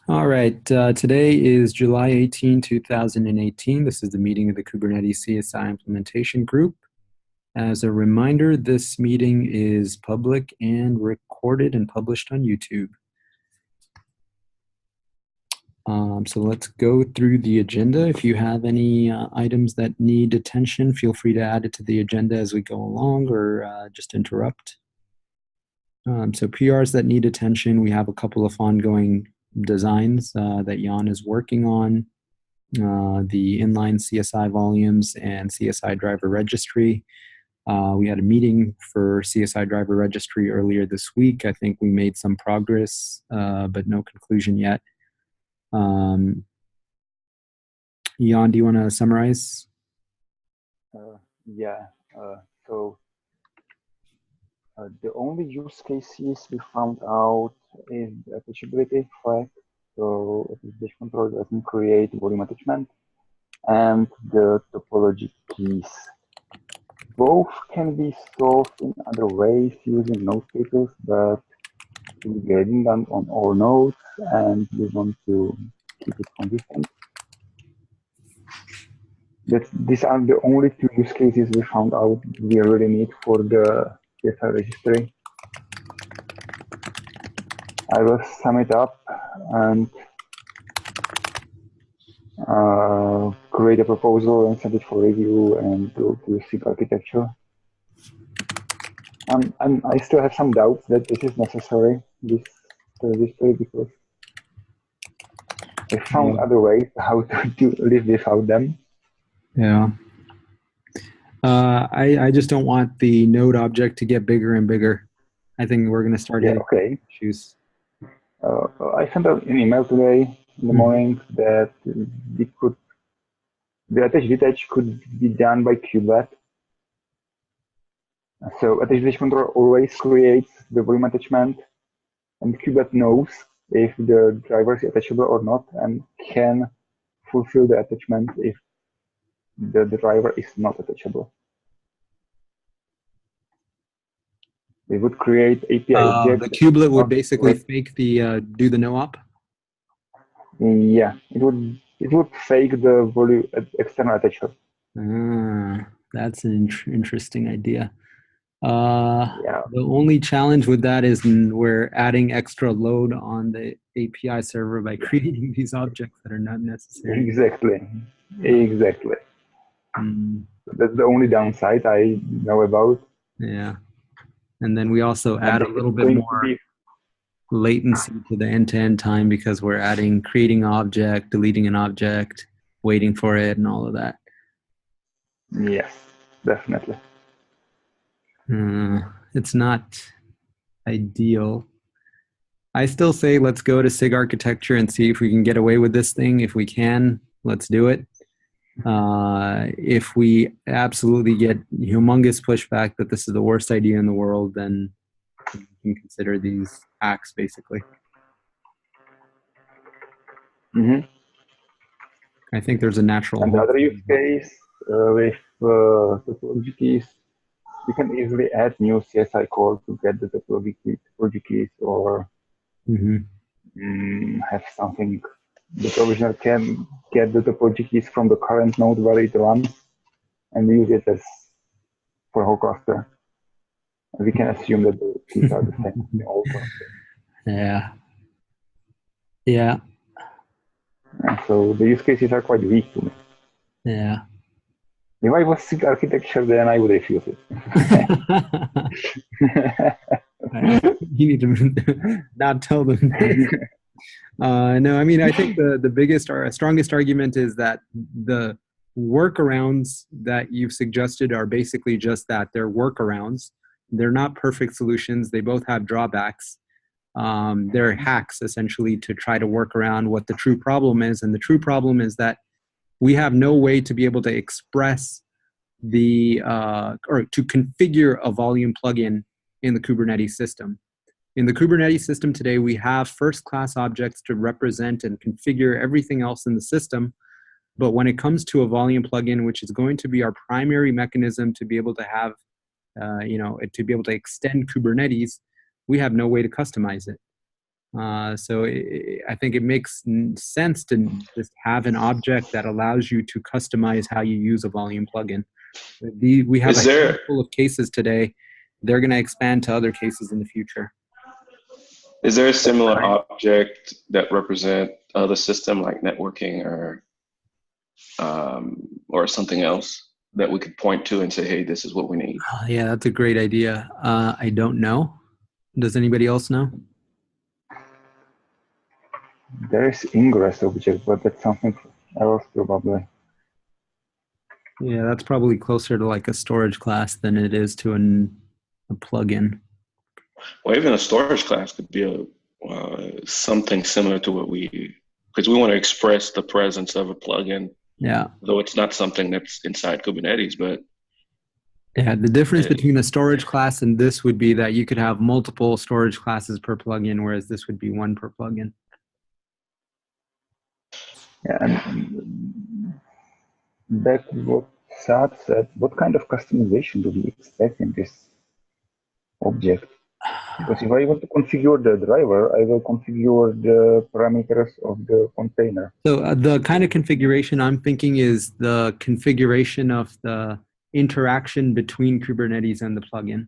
All right, today is July 18, 2018. This is the meeting of the Kubernetes CSI implementation group. As a reminder, this meeting is public and recorded and published on YouTube. So let's go through the agenda. If you have any items that need attention, feel free to add it to the agenda as we go along or just interrupt. So PRs that need attention, we have a couple of ongoing designs that Jan is working on, the inline CSI volumes and CSI driver registry. We had a meeting for CSI driver registry earlier this week. I think we made some progress, but no conclusion yet. Jan, do you want to summarize? The only use cases we found out is the attachability flag. So this control doesn't create volume attachment, and the topology keys. Both can be solved in other ways using node status, but we're redundant on all nodes, and we want to keep it consistent. These are the only two use cases we found out we really need for the CSI registry. I will sum it up and create a proposal and send it for review and go to SIG architecture. I still have some doubts that this is necessary, this registry, because I found other ways how to live without them. Yeah. I just don't want the node object to get bigger and bigger. I think we're going to start hitting issues. I sent out an email today in the morning that the attach detach could be done by kubelet. So attach detach control always creates the volume attachment, and kubelet knows if the driver is attachable or not and can fulfill the attachment if the driver is not attachable. We would create API objects. The kubelet would basically fake the do the no-op? Yeah, it would fake the volume external attacher. That's an interesting idea. The only challenge with that is we're adding extra load on the API server by creating these objects that are not necessary. Exactly. That's the only downside I know about. Yeah. And then we also add a little bit more latency to the end-to-end time because we're creating an object, deleting an object, waiting for it, and all of that. Yes, definitely. It's not ideal. I still say let's go to SIG architecture and see if we can get away with this thing. If we can, let's do it. If we absolutely get humongous pushback that this is the worst idea in the world, then we can consider these hacks, basically. I think there's a natural. And the other use case with topology keys, we can easily add new CSI code to get the topology keys or have something. The provisioner can get the topology keys from the current node where it runs and use it as for whole cluster. And we can assume that the keys are the same in all clusters. Yeah. So the use cases are quite weak to me. Yeah. If I was SIG architecture, then I would refuse it. You need to not tell them. No, I mean, I think the biggest or strongest argument is that the workarounds that you've suggested are basically just that. They're workarounds. They're not perfect solutions. They both have drawbacks. They're hacks, essentially, to try to work around what the true problem is. And the true problem is that we have no way to be able to express or to configure a volume plugin in the Kubernetes system. In the Kubernetes system today, we have first-class objects to represent and configure everything else in the system. But when it comes to a volume plugin, which is going to be our primary mechanism to be able to have, to be able to extend Kubernetes, we have no way to customize it. I think it makes sense to just have an object that allows you to customize how you use a volume plugin. We have a handful of cases today. They're going to expand to other cases in the future. Is there a similar object that represent other system like networking or something else that we could point to and say, hey, this is what we need? Yeah, that's a great idea. I don't know. Does anybody else know? There is ingress object, but that's something else probably. Yeah, that's probably closer to like a storage class than it is to a plugin. Well, even a storage class could be something similar to what because we want to express the presence of a plugin. Yeah. Though it's not something that's inside Kubernetes, but. Yeah, the difference between a storage class and this would be that you could have multiple storage classes per plugin, whereas this would be one per plugin. Yeah, and back to what Saad said, what kind of customization do we expect in this object? Because if I want to configure the driver, I will configure the parameters of the container. So the kind of configuration I'm thinking is the configuration of the interaction between Kubernetes and the plugin.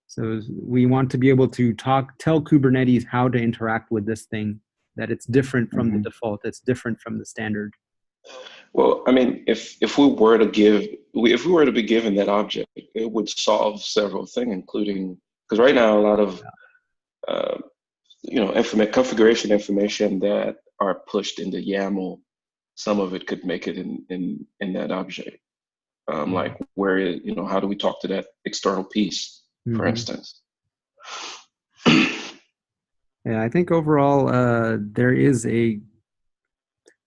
So we want to be able to tell Kubernetes how to interact with this thing, that it's different from the default, it's different from the standard. Well, I mean, if we were to be given that object, it would solve several things, including, because right now a lot of configuration information that are pushed into YAML, some of it could make it in that object. Like where, how do we talk to that external piece, for instance? Yeah, I think overall there is a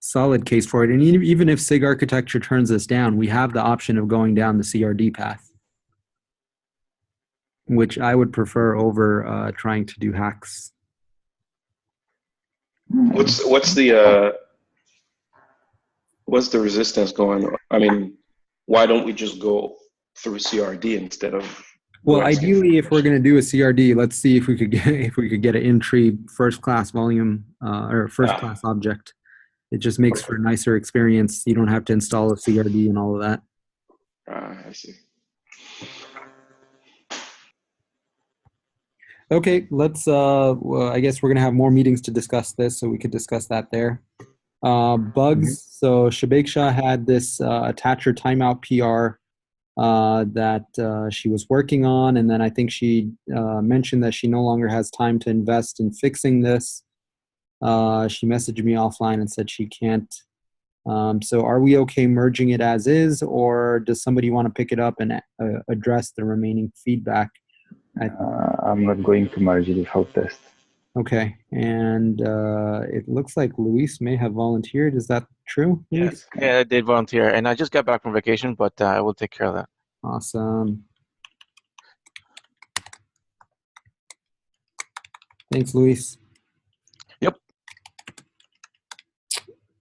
solid case for it. And even if SIG architecture turns this down, we have the option of going down the CRD path, which I would prefer over trying to do hacks. What's the resistance going on? I mean, why don't we just go through CRD instead of? Well, ideally, if we're going to do a CRD, let's see if we could get an in-tree first-class volume or first-class object. It just makes for a nicer experience. You don't have to install a CRD and all of that. I see. Okay, let's. I guess we're going to have more meetings to discuss this, so we could discuss that there. Bugs. So Shabeksha had this attacher timeout PR that she was working on, and then I think she mentioned that she no longer has time to invest in fixing this. She messaged me offline and said she can't. So are we okay merging it as is, or does somebody want to pick it up and address the remaining feedback? I'm not going to merge it without test. Okay, and it looks like Luis may have volunteered. Is that true, Luis? Yeah, I did volunteer, and I just got back from vacation, but I will take care of that. Awesome. Thanks, Luis. Yep.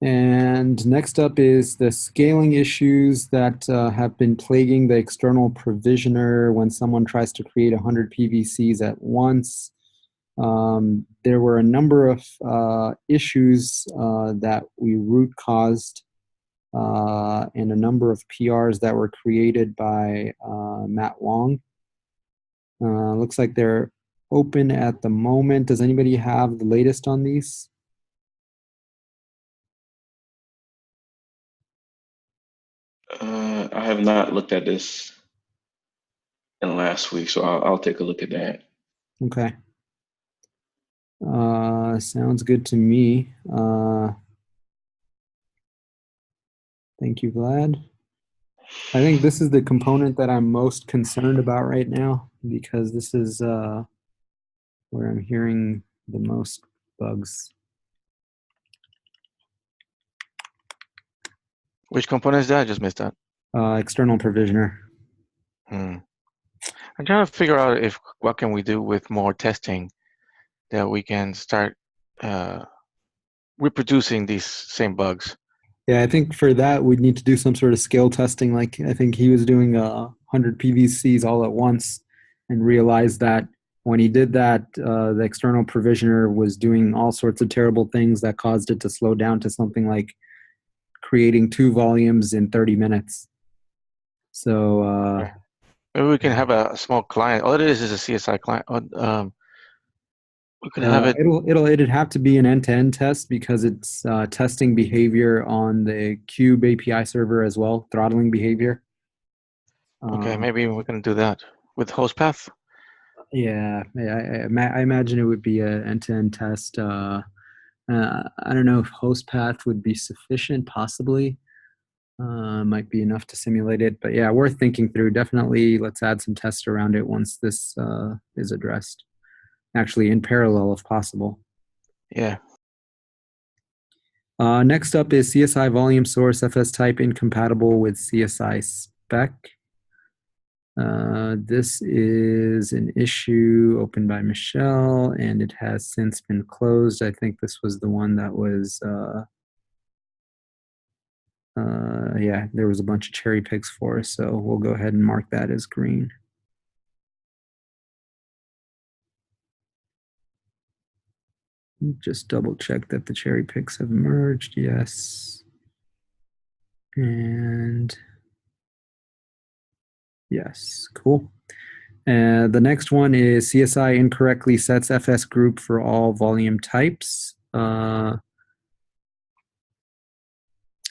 And next up is the scaling issues that have been plaguing the external provisioner when someone tries to create 100 PVCs at once. There were a number of issues that we root caused and a number of PRs that were created by Matt Wong. Looks like they're open at the moment. Does anybody have the latest on these? I have not looked at this in last week, so I'll take a look at that. Okay. Sounds good to me. Thank you, Vlad. I think this is the component that I'm most concerned about right now, because this is where I'm hearing the most bugs. Which component is that? I just missed that. External provisioner. I'm trying to figure out what can we do with more testing that we can start reproducing these same bugs. Yeah, I think for that we'd need to do some sort of scale testing. Like I think he was doing 100 PVCs all at once and realized that when he did that, the external provisioner was doing all sorts of terrible things that caused it to slow down to something like creating 2 volumes in 30 minutes. So maybe we can have a small client. All it is a CSI client. We could have it. It'd have to be an end-to-end test because it's testing behavior on the Cube API server as well, throttling behavior. Okay, maybe we can do that with host path. Yeah, I imagine it would be an end-to-end test. I don't know if host path would be sufficient, possibly. Might be enough to simulate it, but yeah, worth thinking through. Definitely, let's add some tests around it once this is addressed. Actually, in parallel, if possible. Yeah. Next up is CSI volume source FS type incompatible with CSI spec. This is an issue opened by Michelle, and it has since been closed. I think this was the one that was, yeah, there was a bunch of cherry picks for us, so we'll go ahead and mark that as green. Just double check that the cherry picks have merged. Yes. And yes, cool. The next one is CSI incorrectly sets FS group for all volume types.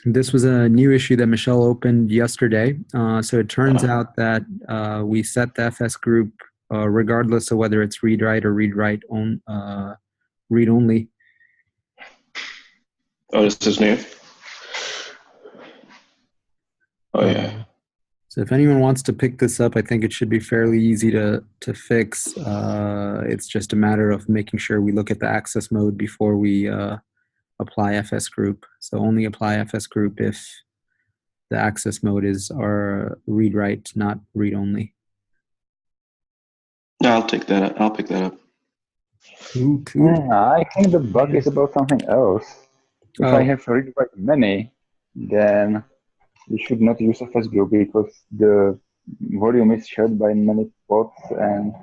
This was a new issue that Michelle opened yesterday. So it turns out that we set the FS group regardless of whether it's read-write or read-write read-only. Oh, this is new. Oh yeah. So if anyone wants to pick this up, I think it should be fairly easy to fix. It's just a matter of making sure we look at the access mode before we apply FS group. So only apply FS group if the access mode is our read-write, not read-only. Yeah, I'll take that. I'll pick that up. Cool. I think the bug is about something else. If I have read-write many, then you should not use FS group because the volume is shared by many pods, and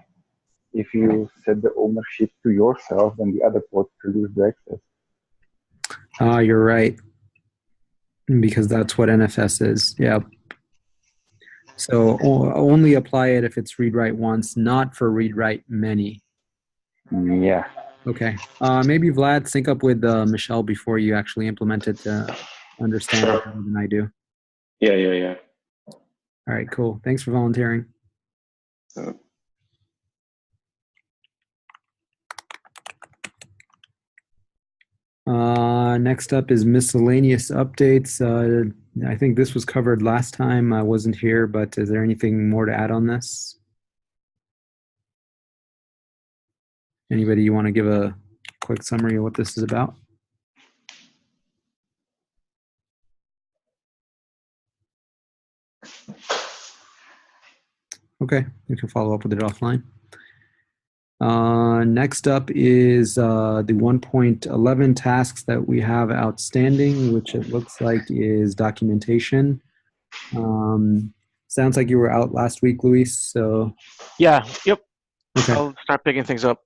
if you set the ownership to yourself, then the other pods will lose the access. You're right. Because that's what NFS is. Yeah. So only apply it if it's read-write once, not for read-write many. Yeah. Okay. Maybe Vlad, sync up with Michelle before you actually implement it to understand it better than I do. Yeah. All right, cool. Thanks for volunteering. Next up is miscellaneous updates. I think this was covered last time. I wasn't here, but is there anything more to add on this? Anybody you want to give a quick summary of what this is about? Okay, you can follow up with it offline. Next up is the 1.11 tasks that we have outstanding, which it looks like is documentation. Sounds like you were out last week, Luis, so. Yeah, yep. Okay. I'll start picking things up.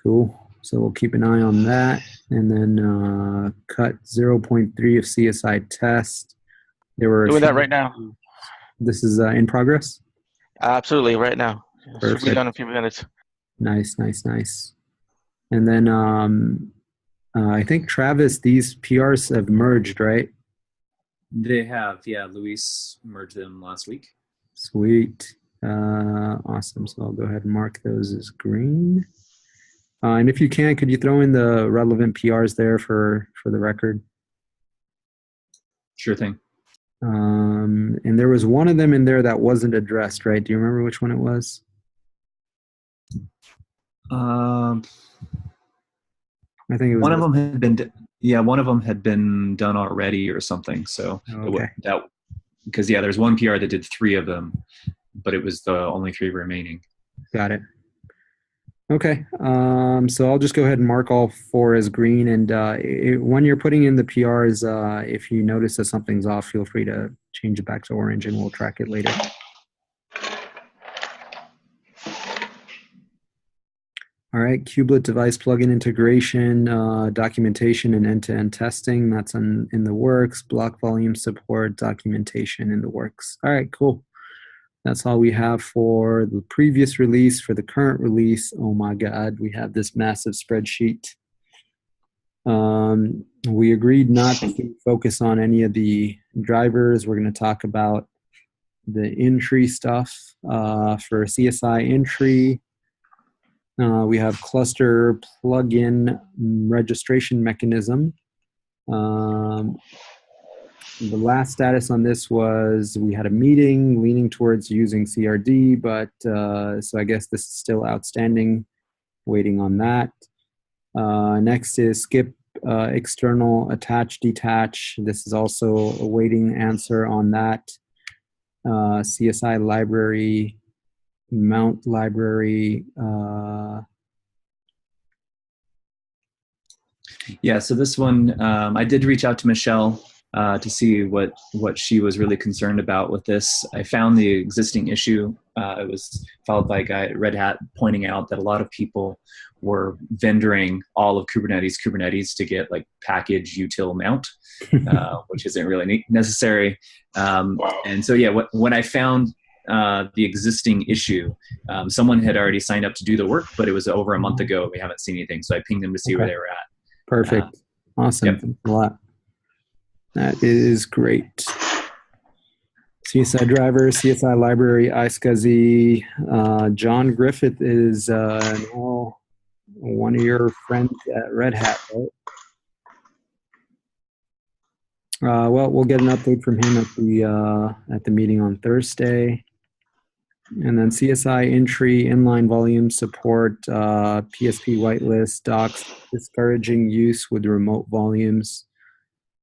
Cool. So we'll keep an eye on that. And then cut 0.3 of CSI test. There were doing that right now. This is in progress? Absolutely, right now. Perfect. Should be done in a few minutes. Nice. And then I think, Travis, these PRs have merged, right? They have, yeah. Luis merged them last week. Sweet. Awesome. So I'll go ahead and mark those as green. And if you can, could you throw in the relevant PRs there for the record? Sure thing. And there was one of them in there that wasn't addressed, right? Do you remember which one it was? I think it was one of them had been, one of them had been done already or something. So okay. Because there's one PR that did 3 of them, but it was the only 3 remaining. Got it. Okay, so I'll just go ahead and mark all 4 as green. And when you're putting in the PRs, if you notice that something's off, feel free to change it back to orange and we'll track it later. All right, kubelet device plugin integration, documentation and end-to-end testing. That's in the works. Block volume support, documentation in the works. All right, cool. That's all we have for the previous release. For the current release, oh my God, we have this massive spreadsheet. We agreed not to focus on any of the drivers. We're going to talk about the entry stuff. For CSI entry, we have cluster plugin registration mechanism. The last status on this was we had a meeting leaning towards using CRD, but so I guess this is still outstanding, waiting on that. Next is skip external attach detach. This is also awaiting answer on that. CSI library, mount library. Yeah, so this one, I did reach out to Michelle to see what she was really concerned about with this. I found the existing issue. It was followed by a guy at Red Hat pointing out that a lot of people were vendoring all of Kubernetes to get like package util mount, which isn't really necessary. And so, yeah, when I found the existing issue, someone had already signed up to do the work, but it was over a month ago. We haven't seen anything. So I pinged them to see where they were at. Perfect. Awesome. Yep. Thanks a lot. That is great. CSI driver, CSI library, iSCSI. John Griffith is now one of your friends at Red Hat, right? Well, we'll get an update from him at the meeting on Thursday. And then CSI entry, inline volume support, PSP whitelist, docs discouraging use with remote volumes.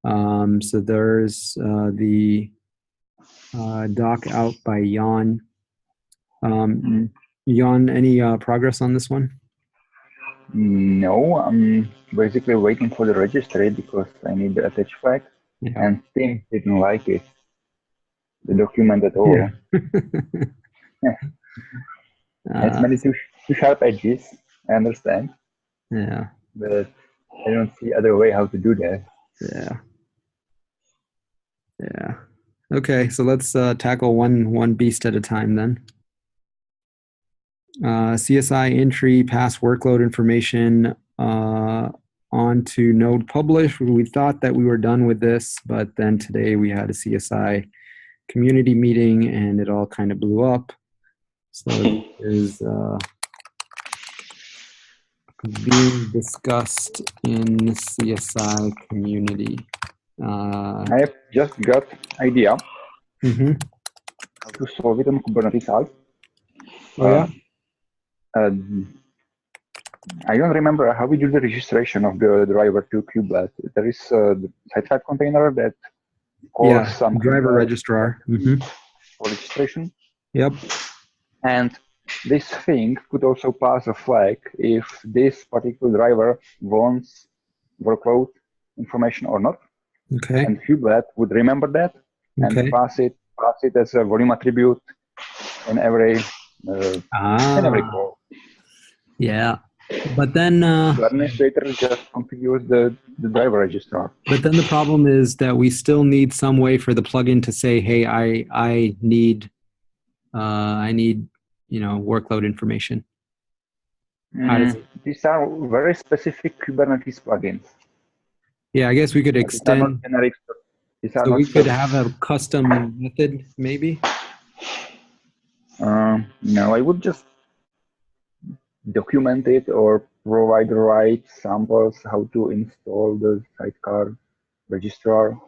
So there's the doc out by Jan. Jan, any progress on this one? No, I'm basically waiting for the registry because I need the attach flag, and Tim didn't like it, the document at all. It's many too sharp edges, I understand. Yeah. But I don't see other way how to do that. Yeah. Okay, so let's tackle one beast at a time then. CSI entry, pass workload information onto node publish. We thought that we were done with this, but then today we had a CSI community meeting and it all kind of blew up. So it is being discussed in the CSI community. I have just got idea to solve it on Kubernetes side. I don't remember how we do the registration of the driver to kubelet. There is the site type container that calls some driver registrar for registration. Yep. And this thing could also pass a flag if this particular driver wants workload information or not. Okay. And kubelet would remember that and pass it as a volume attribute in every call. Yeah. But then the administrator just configures the driver registrar. But then the problem is that we still need some way for the plugin to say, hey, I need workload information. How does it? These are very specific Kubernetes plugins. Yeah, I guess we could extend. So we could have a custom method, maybe. No, I would just document it or provide the right samples how to install the sidecar registrar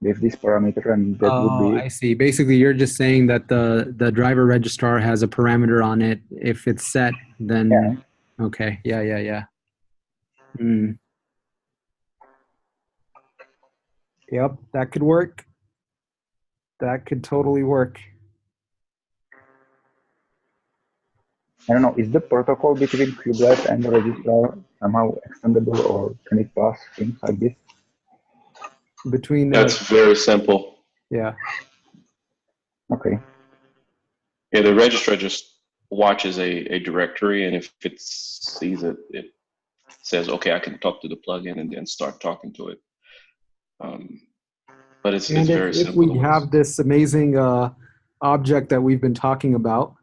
with this parameter, and that would be. I see. Basically, you're just saying that the driver registrar has a parameter on it. If it's set, then okay. Yeah. Yep, that could work. That could totally work. I don't know, is the protocol between kubelet and the registrar somehow extendable, or can it pass things like this? That's very simple. Yeah. Okay. Yeah, the registrar just watches a directory, and if it sees it, it says, okay, I can talk to the plugin and then start talking to it. But it's And very if simple. we have this amazing object that we've been talking about,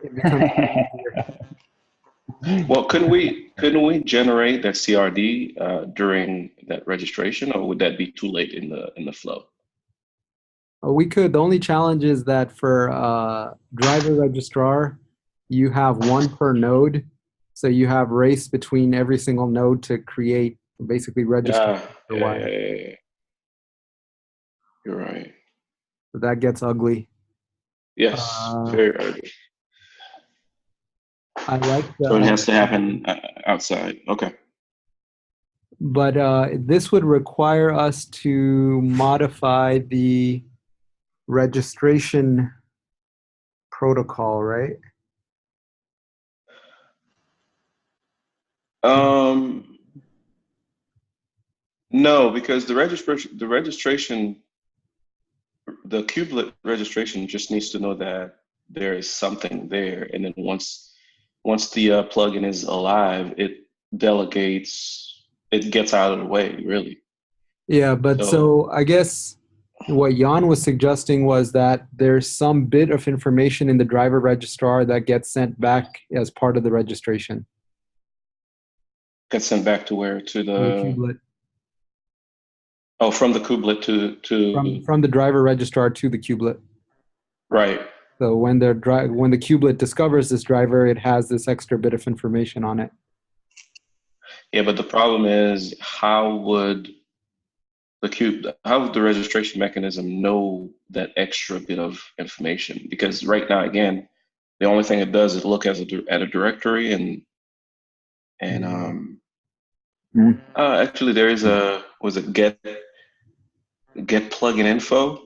it becomes Well, couldn't we generate that CRD during that registration, or would that be too late in the flow? we could. The only challenge is that for driver registrar, you have one per node. So you have race between every single node to create basically register. Yeah. You're right. So that gets ugly. Yes, very early. I like that. So it has to happen outside. Okay. But this would require us to modify the registration protocol, right? No, because the kubelet registration just needs to know that there is something there, and then once the plugin is alive, it delegates, it gets out of the way, really. Yeah, but so I guess what Jan was suggesting was that there's some bit of information in the driver registrar that gets sent back as part of the registration. Gets sent back to where? To the kubelet. Oh, from the kubelet to from the driver registrar to the kubelet. Right. So when the kubelet discovers this driver, it has this extra bit of information on it. Yeah, but the problem is, how would the registration mechanism know that extra bit of information? Because right now, again, the only thing it does is look at a directory and actually there is was it get plugin info?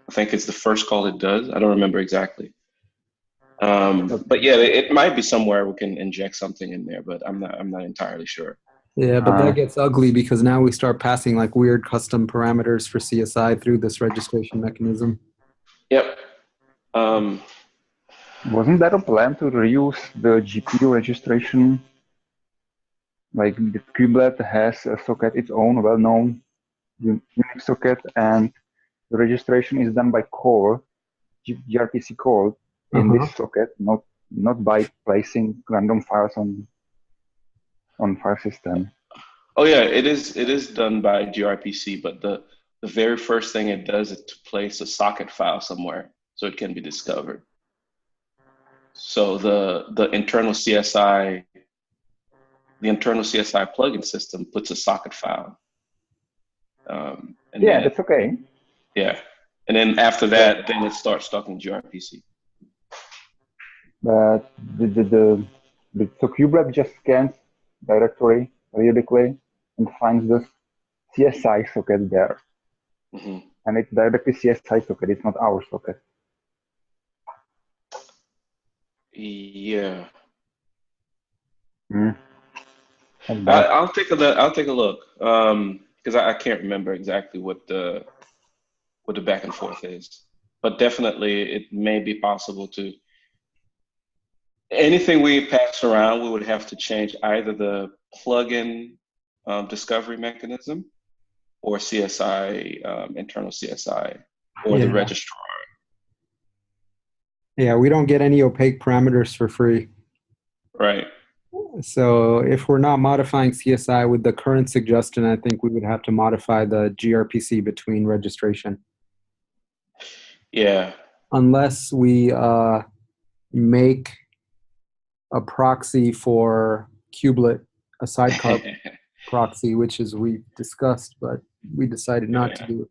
I think it's the first call it does. I don't remember exactly. But yeah, it might be somewhere we can inject something in there, but I'm not entirely sure. Yeah, but that gets ugly because now we start passing like weird custom parameters for CSI through this registration mechanism. Yep. Wasn't there a plan to reuse the GPU registration? Like the kubelet has a socket, its own well-known unique socket, and the registration is done by core, gRPC code in this socket, not by placing random files on file system. Oh yeah, it is done by gRPC, but the very first thing it does is to place a socket file somewhere so it can be discovered. So the internal CSI plugin system puts a socket file. That's okay. Yeah, and then after that, then it starts talking gRPC. But so kubelet just scans directory periodically and finds the CSI socket there. Mm-hmm. And it's directly CSI socket, it's not our socket. Yeah. I'll take a look. Because I can't remember exactly what the back and forth is. But definitely it may be possible to, anything we pass around, we would have to change either the plugin discovery mechanism or CSI, internal CSI, or the registrar. Yeah, we don't get any opaque parameters for free. Right. So if we're not modifying CSI with the current suggestion, I think we would have to modify the gRPC between registration. Yeah. Unless we make a proxy for kubelet, a sidecar proxy, which is we discussed, but we decided not to do it.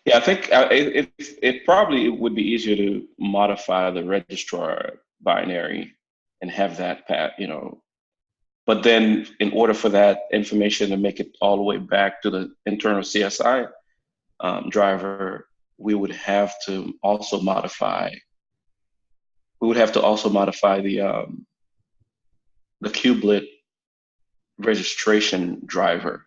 Yeah, I think it probably would be easier to modify the registrar binary and have that but then in order for that information to make it all the way back to the internal CSI driver, we would have to also modify the kubelet registration driver,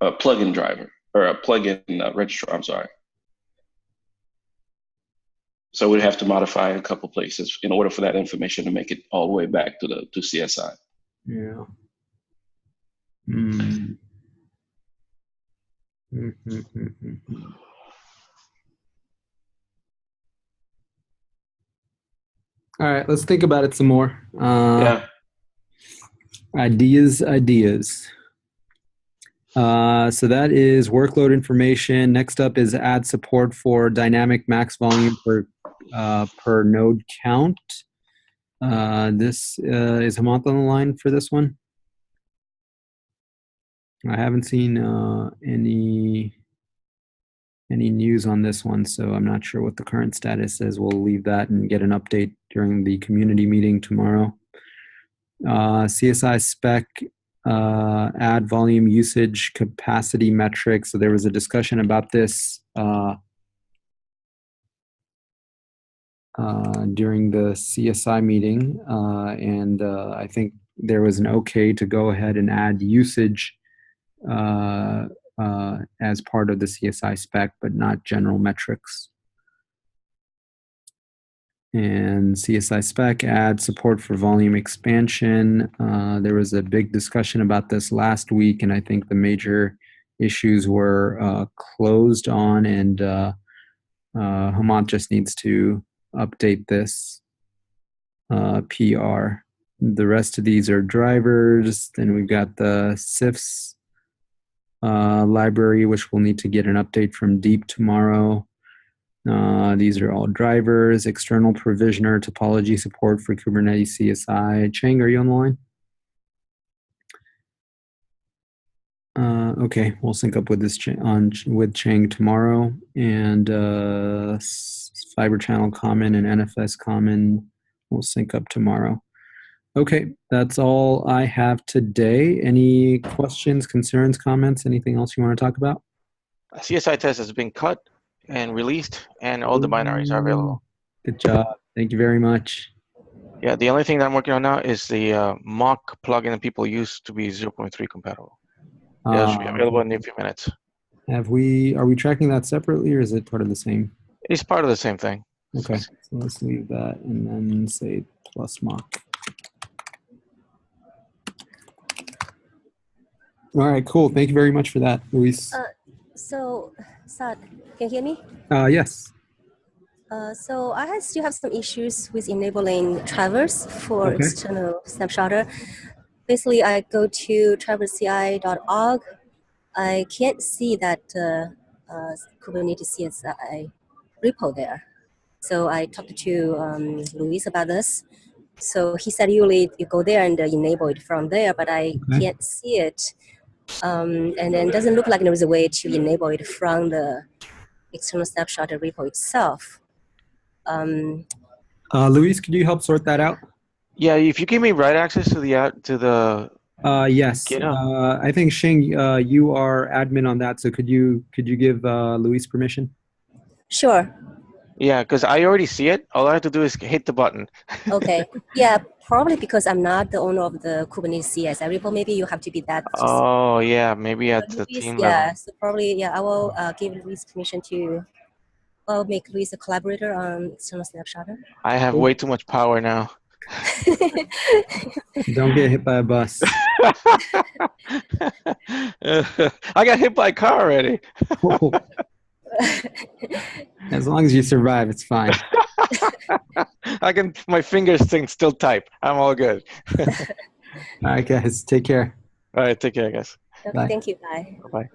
plugin driver, or a plugin registrar, I'm sorry. So we'd have to modify a couple places in order for that information to make it all the way back to CSI. Yeah. Mm. All right, let's think about it some more. Yeah. Ideas. So that is workload information. Next up is add support for dynamic max volume per node count. This is Hemant on the line for this one. I haven't seen any news on this one, so I'm not sure what the current status is. We'll leave that and get an update during the community meeting tomorrow. CSI spec, add volume usage capacity metrics. So there was a discussion about this during the CSI meeting, and I think there was an okay to go ahead and add usage as part of the CSI spec, but not general metrics. And CSI spec add support for volume expansion. There was a big discussion about this last week, and I think the major issues were closed on, and Hemant just needs to update this PR. The rest of these are drivers. Then we've got the CIFS library, which we'll need to get an update from Deep tomorrow. These are all drivers, external provisioner, topology support for Kubernetes CSI. Cheng, are you on the line? Okay, we'll sync up with this with Cheng tomorrow, and fiber channel common and NFS common we'll sync up tomorrow. Okay, that's all I have today. Any questions, concerns, comments, anything else you want to talk about? A CSI test has been cut and released, and all the binaries are available. Good job. Thank you very much. Yeah, the only thing that I'm working on now is the mock plugin that people use to be 0.3 compatible. Yeah, it should be available in a few minutes. Are we tracking that separately, or is it part of the same? It's part of the same thing. Okay, so let's leave that and then say plus mock. All right, cool. Thank you very much for that, Luis. So, Saad, can you hear me? Yes. So I still have some issues with enabling Traverse for external snapshotter. Basically, I go to traverseci.org. I can't see that Kubernetes CSI repo there. So I talked to Luis about this. So he said usually you go there and enable it from there, but I can't see it. And then it doesn't look like there is a way to enable it from the external snapshotter repo itself. Luis, could you help sort that out? Yeah, if you give me write access to the yes. I think Shing, you are admin on that, so could you give Luis permission? Sure. Yeah, because I already see it. All I have to do is hit the button. Okay. Yeah, probably because I'm not the owner of the Kubernetes CSI repo. Maybe you have to be that. Oh, yeah, maybe at the Luis, team yeah, level. so probably, yeah, I will give Luis permission to make Luis a collaborator on external snapshotter. I have way too much power now. Don't get hit by a bus. I got hit by a car already. As long as you survive, it's fine. My fingers can still type. I'm all good. All right, guys, take care. All right, take care, guys. Okay, thank you. Bye. Bye.